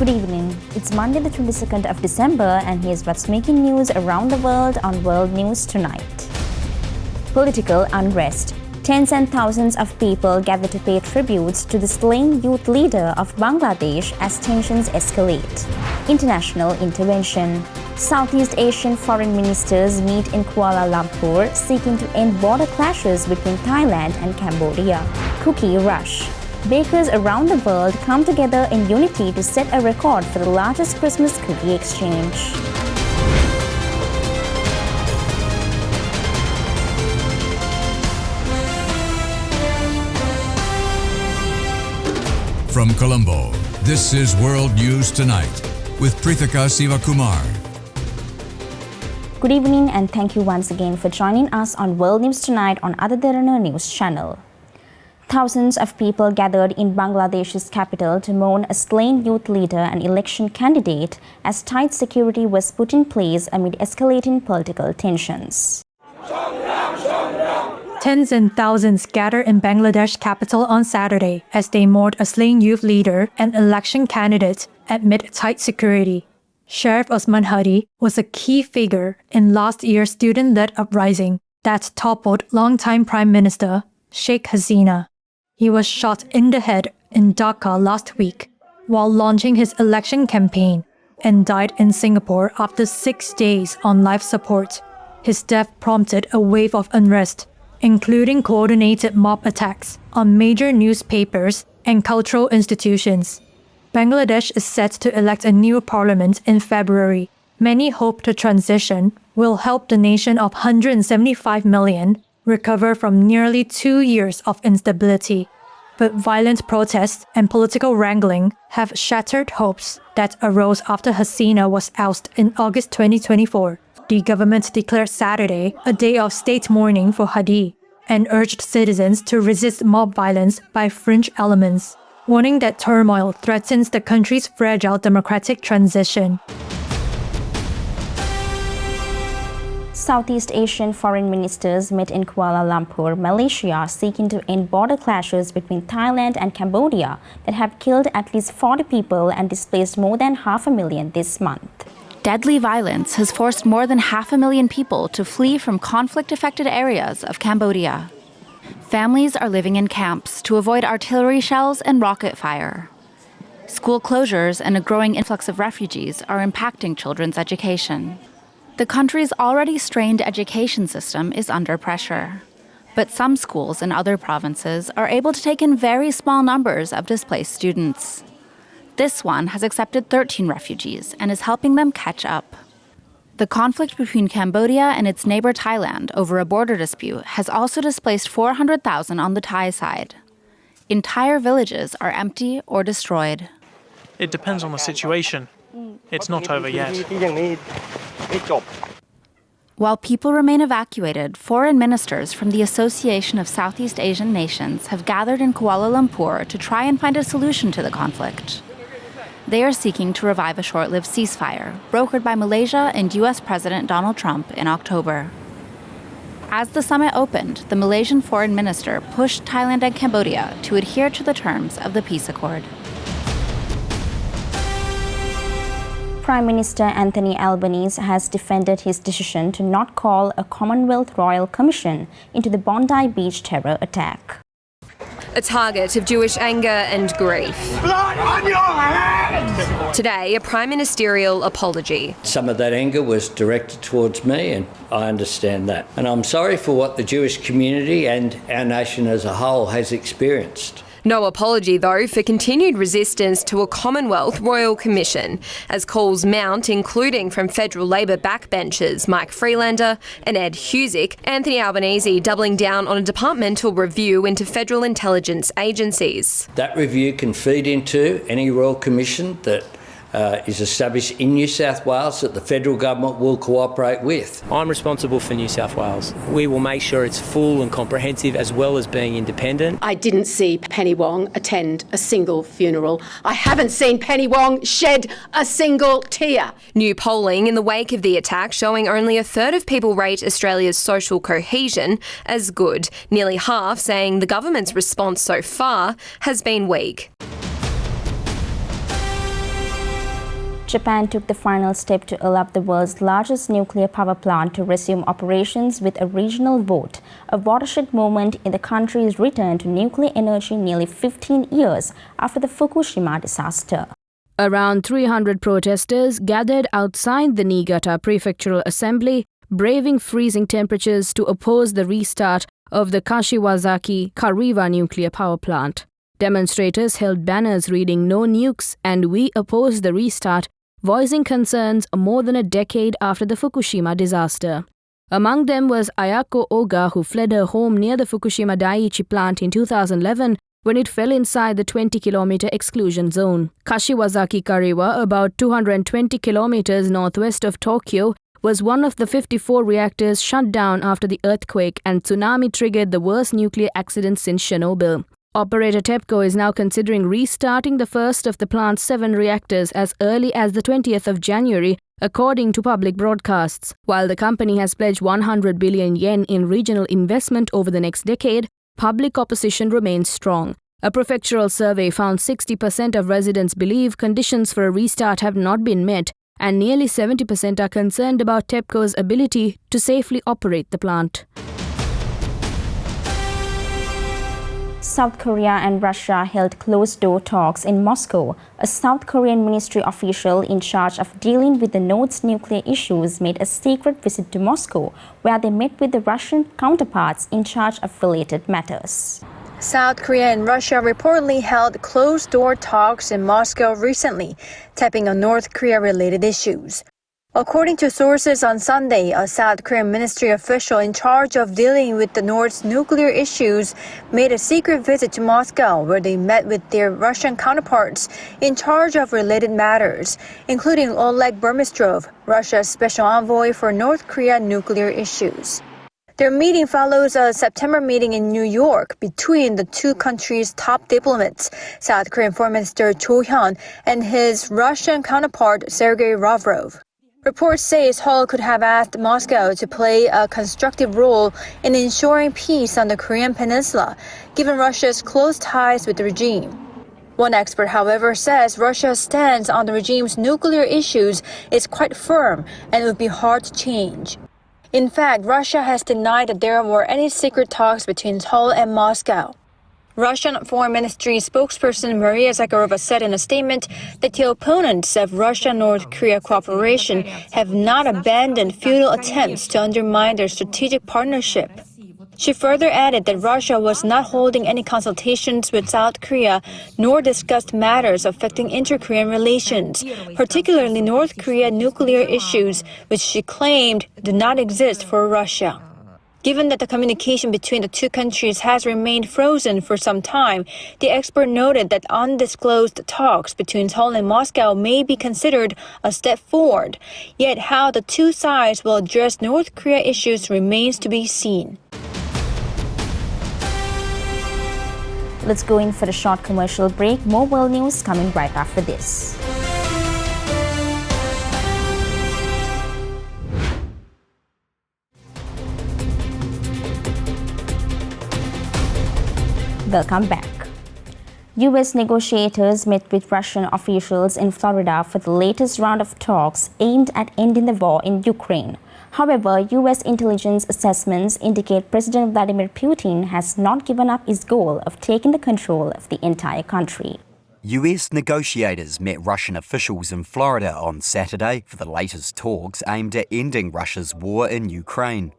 Good evening. It's Monday the 22nd of December and here's what's making news around the world on World News Tonight. Political unrest. Tens and thousands of people gather to pay tributes to the slain youth leader of Bangladesh as tensions escalate. International intervention. Southeast Asian foreign ministers meet in Kuala Lumpur seeking to end border clashes between Thailand and Cambodia. Cookie rush. Bakers around the world come together in unity to set a record for the largest Christmas cookie exchange. From Colombo, this is World News Tonight with Prithika Sivakumar. Good evening and thank you once again for joining us on World News Tonight on Derana News Channel. Thousands of people gathered in Bangladesh's capital to mourn a slain youth leader and election candidate as tight security was put in place amid escalating political tensions. Tens and thousands gathered in Bangladesh capital on Saturday as they mourned a slain youth leader and election candidate amid tight security. Sheriff Osman Hadi was a key figure in last year's student-led uprising that toppled longtime Prime Minister Sheikh Hasina. He was shot in the head in Dhaka last week while launching his election campaign and died in Singapore after 6 days on life support. His death prompted a wave of unrest, including coordinated mob attacks on major newspapers and cultural institutions. Bangladesh is set to elect a new parliament in February. Many hope the transition will help the nation of 175 million recover from nearly 2 years of instability. But violent protests and political wrangling have shattered hopes that arose after Hasina was ousted in August 2024. The government declared Saturday a day of state mourning for Hadi and urged citizens to resist mob violence by fringe elements, warning that turmoil threatens the country's fragile democratic transition. Southeast Asian foreign ministers met in Kuala Lumpur, Malaysia, seeking to end border clashes between Thailand and Cambodia that have killed at least 40 people and displaced more than 500,000 this month. Deadly violence has forced more than 500,000 people to flee from conflict-affected areas of Cambodia. Families are living in camps to avoid artillery shells and rocket fire. School closures and a growing influx of refugees are impacting children's education. The country's already strained education system is under pressure. But some schools in other provinces are able to take in very small numbers of displaced students. This one has accepted 13 refugees and is helping them catch up. The conflict between Cambodia and its neighbor Thailand over a border dispute has also displaced 400,000 on the Thai side. Entire villages are empty or destroyed. It depends on the situation. It's not over yet. While people remain evacuated, foreign ministers from the Association of Southeast Asian Nations have gathered in Kuala Lumpur to try and find a solution to the conflict. They are seeking to revive a short-lived ceasefire, brokered by Malaysia and US President Donald Trump in October. As the summit opened, the Malaysian foreign minister pushed Thailand and Cambodia to adhere to the terms of the peace accord. Prime Minister Anthony Albanese has defended his decision to not call a Commonwealth Royal Commission into the Bondi Beach terror attack. A target of Jewish anger and grief. Blood on your hands! Today, a prime ministerial apology. Some of that anger was directed towards me, and I understand that. And I'm sorry for what the Jewish community and our nation as a whole has experienced. No apology, though, for continued resistance to a Commonwealth Royal Commission, as calls mount, including from federal Labor backbenchers Mike Freelander and Ed Husick. Anthony Albanese doubling down on a departmental review into federal intelligence agencies. That review can feed into any Royal Commission that is established in New South Wales that the federal government will cooperate with. I'm responsible for New South Wales. We will make sure it's full and comprehensive as well as being independent. I didn't see Penny Wong attend a single funeral. I haven't seen Penny Wong shed a single tear. New polling in the wake of the attack showing only a third of people rate Australia's social cohesion as good, nearly half saying the government's response so far has been weak. Japan took the final step to allow the world's largest nuclear power plant to resume operations with a regional vote, a watershed moment in the country's return to nuclear energy nearly 15 years after the Fukushima disaster. Around 300 protesters gathered outside the Niigata Prefectural Assembly, braving freezing temperatures to oppose the restart of the Kashiwazaki Kariwa nuclear power plant. Demonstrators held banners reading "No nukes" and "We oppose the restart," voicing concerns more than a decade after the Fukushima disaster. Among them was Ayako Oga, who fled her home near the Fukushima Daiichi plant in 2011 when it fell inside the 20-kilometer exclusion zone. Kashiwazaki Kariwa, about 220 kilometers northwest of Tokyo, was one of the 54 reactors shut down after the earthquake and tsunami triggered the worst nuclear accident since Chernobyl. Operator TEPCO is now considering restarting the first of the plant's 7 reactors as early as the 20th of January, according to public broadcasts. While the company has pledged 100 billion yen in regional investment over the next decade, public opposition remains strong. A prefectural survey found 60% of residents believe conditions for a restart have not been met, and nearly 70% are concerned about TEPCO's ability to safely operate the plant. South Korea and Russia held closed-door talks in Moscow. A South Korean ministry official in charge of dealing with the North's nuclear issues made a secret visit to Moscow, where they met with the Russian counterparts in charge of related matters. South Korea and Russia reportedly held closed-door talks in Moscow recently, tapping on North Korea-related issues. According to sources on Sunday, a South Korean ministry official in charge of dealing with the North's nuclear issues made a secret visit to Moscow, where they met with their Russian counterparts in charge of related matters, including Oleg Burmistrov, Russia's special envoy for North Korea nuclear issues. Their meeting follows a September meeting in New York between the two countries' top diplomats, South Korean Foreign Minister Cho Hyun and his Russian counterpart Sergei Lavrov. Reports say Seoul could have asked Moscow to play a constructive role in ensuring peace on the Korean peninsula, given Russia's close ties with the regime. One expert, however, says Russia's stance on the regime's nuclear issues is quite firm and it would be hard to change. In fact, Russia has denied that there were any secret talks between Seoul and Moscow. Russian Foreign Ministry spokesperson Maria Zakharova said in a statement that the opponents of Russia-North Korea cooperation have not abandoned futile attempts to undermine their strategic partnership. She further added that Russia was not holding any consultations with South Korea nor discussed matters affecting inter-Korean relations, particularly North Korea nuclear issues, which she claimed do not exist for Russia. Given that the communication between the two countries has remained frozen for some time, the expert noted that undisclosed talks between Seoul and Moscow may be considered a step forward. Yet how the two sides will address North Korea issues remains to be seen. Let's go in for a short commercial break. More world news coming right after this. Welcome back. U.S. negotiators met with Russian officials in Florida for the latest round of talks aimed at ending the war in Ukraine. However, U.S. intelligence assessments indicate President Vladimir Putin has not given up his goal of taking the control of the entire country. US negotiators met Russian officials in Florida on Saturday for the latest talks aimed at ending Russia's war in Ukraine.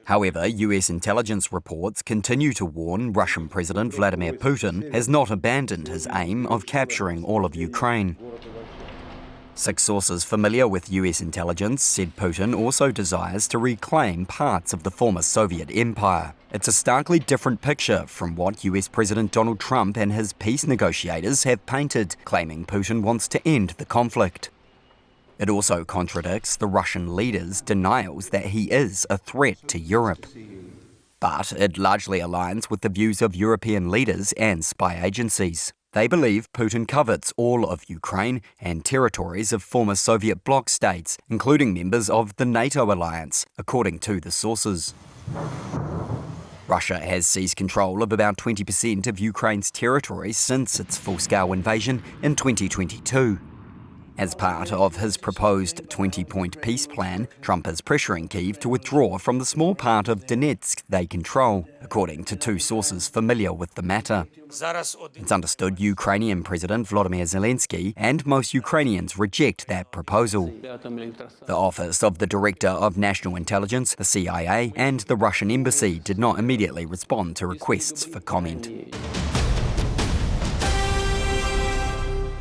However, US intelligence reports continue to warn Russian President Vladimir Putin has not abandoned his aim of capturing all of Ukraine. 6 sources familiar with US intelligence said Putin also desires to reclaim parts of the former Soviet empire. It's a starkly different picture from what US President Donald Trump and his peace negotiators have painted, claiming Putin wants to end the conflict. It also contradicts the Russian leader's denials that he is a threat to Europe. But it largely aligns with the views of European leaders and spy agencies. They believe Putin covets all of Ukraine and territories of former Soviet bloc states, including members of the NATO alliance, according to the sources. Russia has seized control of about 20% of Ukraine's territory since its full-scale invasion in 2022. As part of his proposed 20-point peace plan, Trump is pressuring Kyiv to withdraw from the small part of Donetsk they control, according to two sources familiar with the matter. It's understood Ukrainian President Volodymyr Zelensky and most Ukrainians reject that proposal. The Office of the Director of National Intelligence, the CIA, and the Russian Embassy did not immediately respond to requests for comment.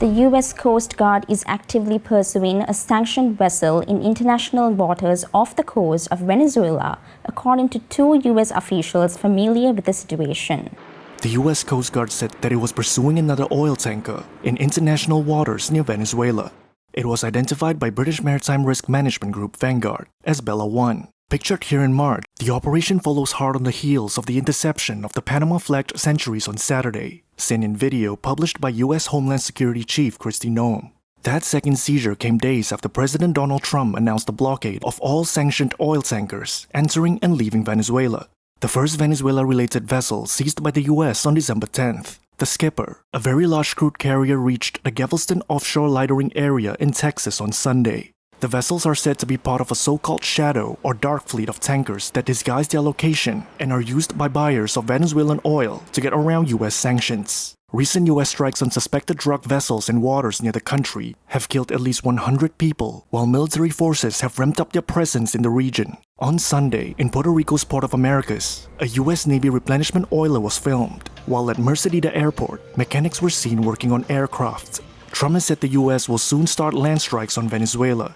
The U.S. Coast Guard is actively pursuing a sanctioned vessel in international waters off the coast of Venezuela, according to two U.S. officials familiar with the situation. The U.S. Coast Guard said that it was pursuing another oil tanker in international waters near Venezuela. It was identified by British maritime risk management group Vanguard as Bella 1. Pictured here in March, the operation follows hard on the heels of the interception of the Panama-flagged Centuries on Saturday, seen in video published by U.S. Homeland Security Chief Kristi Noem. That second seizure came days after President Donald Trump announced the blockade of all sanctioned oil tankers entering and leaving Venezuela. The first Venezuela-related vessel seized by the U.S. on December 10th. The Skipper, a very large crude carrier, reached the Galveston offshore lightering area in Texas on Sunday. The vessels are said to be part of a so-called shadow or dark fleet of tankers that disguise their location and are used by buyers of Venezuelan oil to get around U.S. sanctions. Recent U.S. strikes on suspected drug vessels in waters near the country have killed at least 100 people, while military forces have ramped up their presence in the region. On Sunday, in Puerto Rico's Port of Americas, a U.S. Navy replenishment oiler was filmed, while at Mercedita Airport, mechanics were seen working on aircraft. Trump has said the U.S. will soon start land strikes on Venezuela.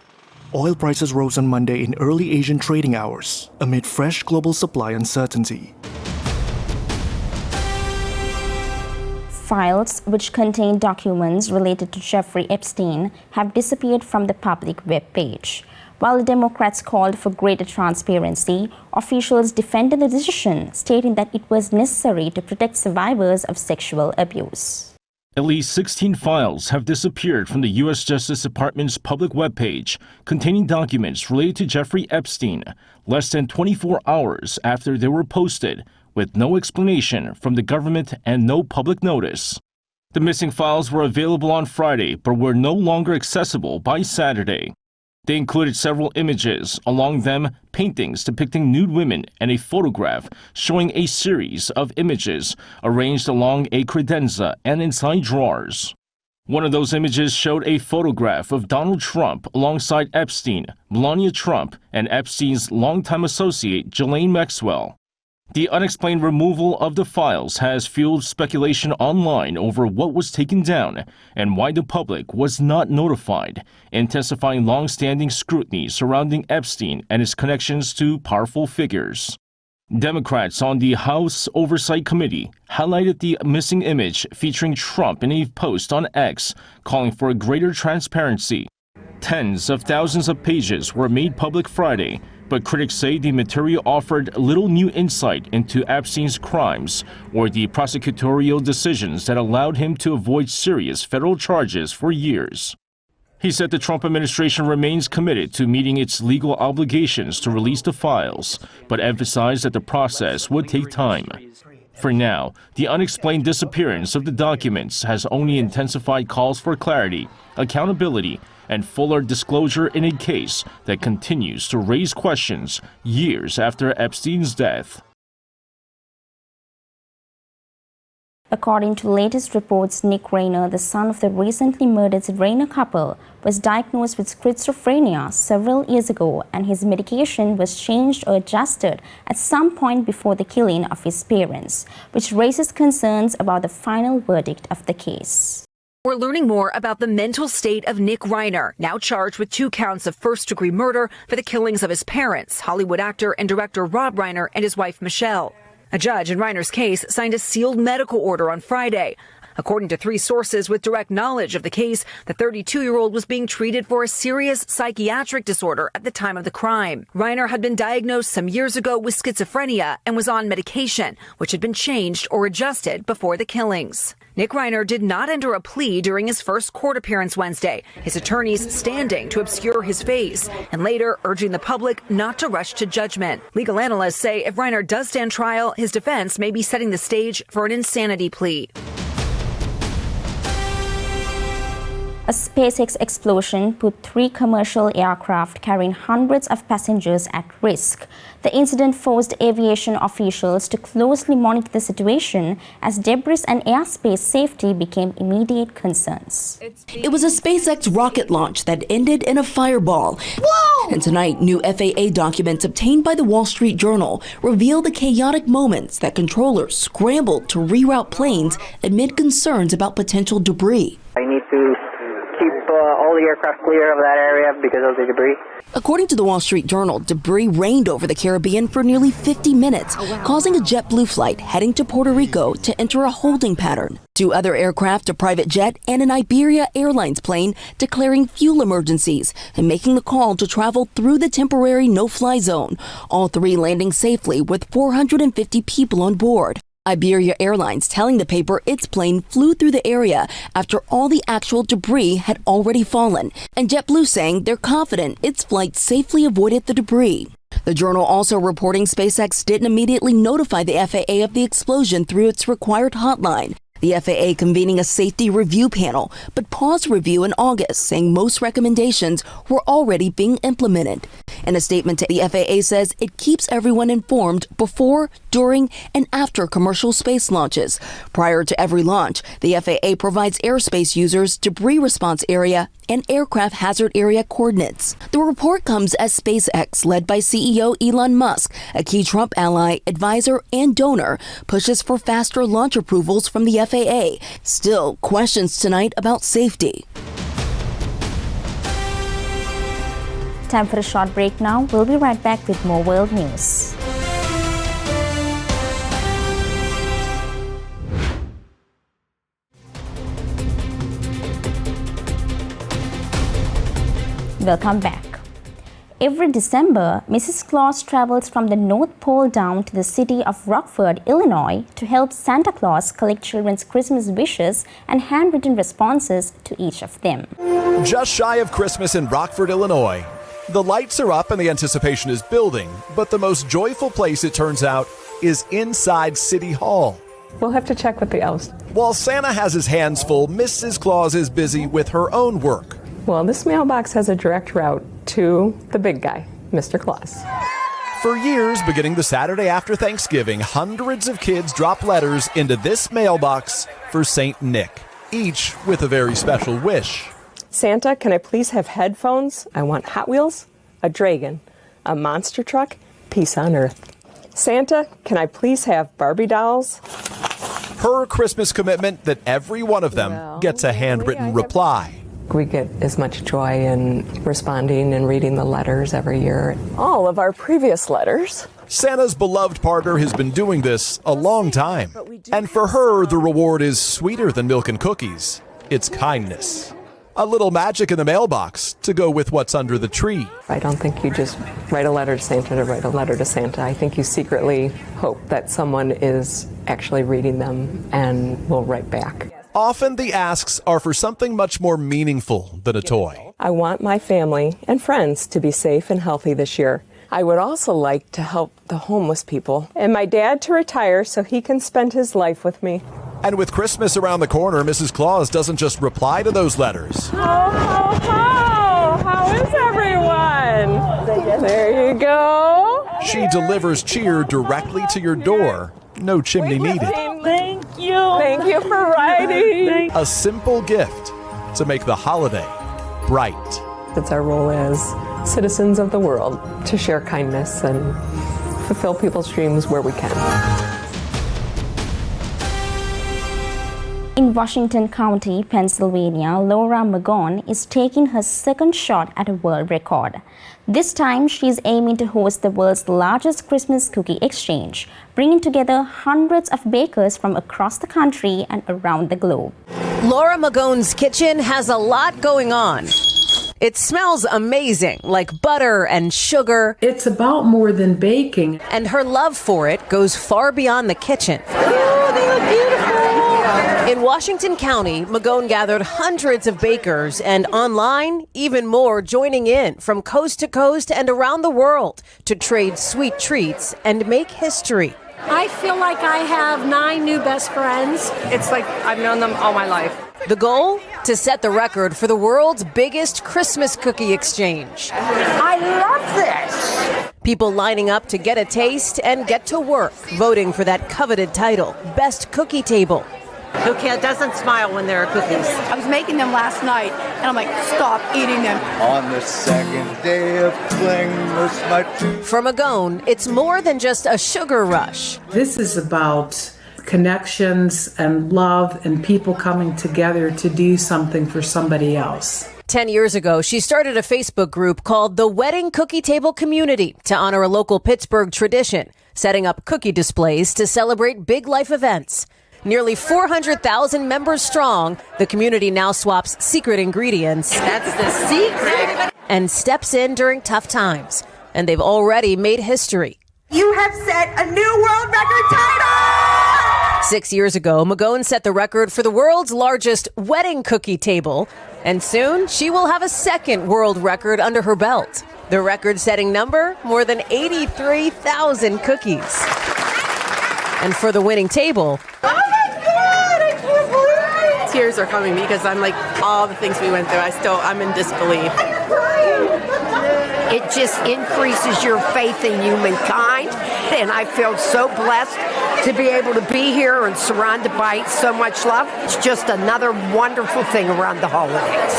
Oil prices rose on Monday in early Asian trading hours, amid fresh global supply uncertainty. Files which contain documents related to Jeffrey Epstein have disappeared from the public webpage. While the Democrats called for greater transparency, officials defended the decision, stating that it was necessary to protect survivors of sexual abuse. At least 16 files have disappeared from the U.S. Justice Department's public webpage containing documents related to Jeffrey Epstein, less than 24 hours after they were posted, with no explanation from the government and no public notice. The missing files were available on Friday but were no longer accessible by Saturday. They included several images, among them paintings depicting nude women and a photograph showing a series of images arranged along a credenza and inside drawers. One of those images showed a photograph of Donald Trump alongside Epstein, Melania Trump, and Epstein's longtime associate Ghislaine Maxwell. The unexplained removal of the files has fueled speculation online over what was taken down and why the public was not notified, intensifying long-standing scrutiny surrounding Epstein and his connections to powerful figures. Democrats on the House Oversight Committee highlighted the missing image featuring Trump in a post on X, calling for greater transparency. Tens of thousands of pages were made public Friday, but critics say the material offered little new insight into Epstein's crimes or the prosecutorial decisions that allowed him to avoid serious federal charges for years. He said the Trump administration remains committed to meeting its legal obligations to release the files, but emphasized that the process would take time. For now, the unexplained disappearance of the documents has only intensified calls for clarity, accountability, and fuller disclosure in a case that continues to raise questions years after Epstein's death. According to latest reports, Nick Rayner, the son of the recently murdered Rayner couple, was diagnosed with schizophrenia several years ago, and his medication was changed or adjusted at some point before the killing of his parents, which raises concerns about the final verdict of the case. We're learning more about the mental state of Nick Reiner, now charged with 2 counts of first-degree murder for the killings of his parents, Hollywood actor and director Rob Reiner and his wife Michelle. A judge in Reiner's case signed a sealed medical order on Friday. According to 3 sources with direct knowledge of the case, the 32-year-old was being treated for a serious psychiatric disorder at the time of the crime. Reiner had been diagnosed some years ago with schizophrenia and was on medication, which had been changed or adjusted before the killings. Nick Reiner did not enter a plea during his first court appearance Wednesday, his attorneys standing to obscure his face and later urging the public not to rush to judgment. Legal analysts say if Reiner does stand trial, his defense may be setting the stage for an insanity plea. A SpaceX explosion put 3 commercial aircraft carrying hundreds of passengers at risk. The incident forced aviation officials to closely monitor the situation as debris and airspace safety became immediate concerns. It was a SpaceX rocket launch that ended in a fireball. Whoa! And tonight, new FAA documents obtained by the Wall Street Journal reveal the chaotic moments that controllers scrambled to reroute planes amid concerns about potential debris. I need to keep all the aircraft clear of that area because of the debris. According to the Wall Street Journal, debris rained over the Caribbean for nearly 50 minutes, causing a JetBlue flight heading to Puerto Rico to enter a holding pattern. 2 other aircraft, a private jet, and an Iberia Airlines plane declaring fuel emergencies and making the call to travel through the temporary no-fly zone, all 3 landing safely with 450 people on board. Iberia Airlines telling the paper its plane flew through the area after all the actual debris had already fallen, and JetBlue saying they're confident its flight safely avoided the debris. The Journal also reporting SpaceX didn't immediately notify the FAA of the explosion through its required hotline. The FAA convening a safety review panel, but paused review in August, saying most recommendations were already being implemented. In a statement, the FAA says it keeps everyone informed before, during, and after commercial space launches. Prior to every launch, the FAA provides airspace users debris response area and aircraft hazard area coordinates. The report comes as SpaceX, led by CEO Elon Musk, a key Trump ally, advisor, and donor, pushes for faster launch approvals from the FAA. Still, questions tonight about safety. Time for a short break now. We'll be right back with more world news. Welcome back. Every December, Mrs. Claus travels from the North Pole down to the city of Rockford, Illinois, to help Santa Claus collect children's Christmas wishes and handwritten responses to each of them. Just shy of Christmas in Rockford, Illinois. The lights are up and the anticipation is building, but the most joyful place, it turns out, is inside City Hall. We'll have to check with the elves. While Santa has his hands full, Mrs. Claus is busy with her own work. Well, this mailbox has a direct route to the big guy, Mr. Claus. For years, beginning the Saturday after Thanksgiving, hundreds of kids drop letters into this mailbox for St. Nick, each with a very special wish. Santa, can I please have headphones? I want Hot Wheels, a dragon, a monster truck, peace on earth. Santa, can I please have Barbie dolls? Her Christmas commitment that every one of them gets a handwritten reply. We get as much joy in responding and reading the letters every year. All of our previous letters. Santa's beloved partner has been doing this a long time. And for her, the reward is sweeter than milk and cookies. It's kindness. A little magic in the mailbox to go with what's under the tree. I don't think you just write a letter to Santa to write a letter to Santa. I think you secretly hope that someone is actually reading them and will write back. Often the asks are for something much more meaningful than a toy. I want my family and friends to be safe and healthy this year. I would also like to help the homeless people and my dad to retire so he can spend his life with me. And with Christmas around the corner, Mrs. Claus doesn't just reply to those letters. Ho, ho, ho! How is everyone? There you go. She delivers cheer directly to your door. No chimney needed. Thank you. Thank you for writing. A simple gift to make the holiday bright. It's our role as citizens of the world to share kindness and fulfill people's dreams where we can. In Washington County, Pennsylvania, Laura McGowan is taking her second shot at a world record. This time, she's aiming to host the world's largest Christmas cookie exchange, bringing together hundreds of bakers from across the country and around the globe. Laura McGowan's kitchen has a lot going on. It smells amazing, like butter and sugar. It's about more than baking. And her love for it goes far beyond the kitchen. Oh, they look beautiful. In Washington County, McGowan gathered hundreds of bakers, and online, even more joining in from coast to coast and around the world to trade sweet treats and make history. I feel like I have 9 new best friends. It's like I've known them all my life. The goal? to set the record for the world's biggest Christmas cookie exchange. I love this. People lining up to get a taste and get to work, voting for that coveted title, Best Cookie Table. Who doesn't smile when there are cookies? I was making them last night, and I'm like, stop eating them. On the second day of Christmas, my For Magone, it's more than just a sugar rush. This is about connections and love and people coming together to do something for somebody else. 10 years ago, she started a Facebook group called the Wedding Cookie Table Community to honor a local Pittsburgh tradition, setting up cookie displays to celebrate big life events. Nearly 400,000 members strong, the community now swaps secret ingredients. That's the secret. And steps in during tough times. And they've already made history. You have set a new world record title! 6 years ago, Magone set the record for the world's largest wedding cookie table. And soon, she will have a second world record under her belt. The record-setting number, more than 83,000 cookies. And for the winning table, Tears are coming because I'm like, all the things we went through, I'm in disbelief. It just increases your faith in humankind, and I feel so blessed to be able to be here and surrounded by so much love. It's just another wonderful thing around the holidays.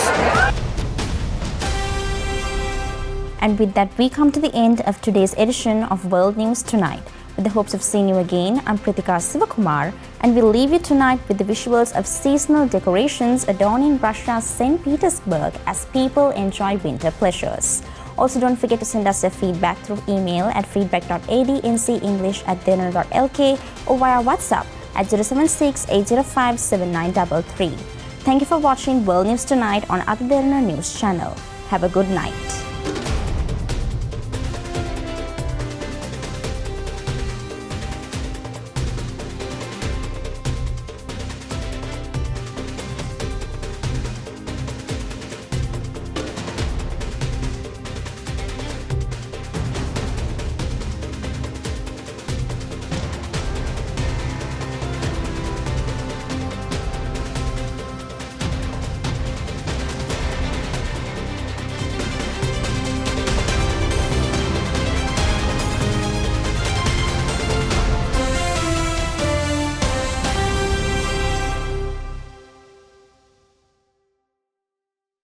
And with that, we come to the end of today's edition of World News Tonight. With the hopes of seeing you again, I'm Pritika Sivakumar, and we'll leave you tonight with the visuals of seasonal decorations adorning Russia's St. Petersburg as people enjoy winter pleasures. Also, don't forget to send us your feedback through email at feedback.adncenglish@derana.lk or via WhatsApp at 076-805-7933. Thank you for watching World News Tonight on Derana News channel. Have a good night.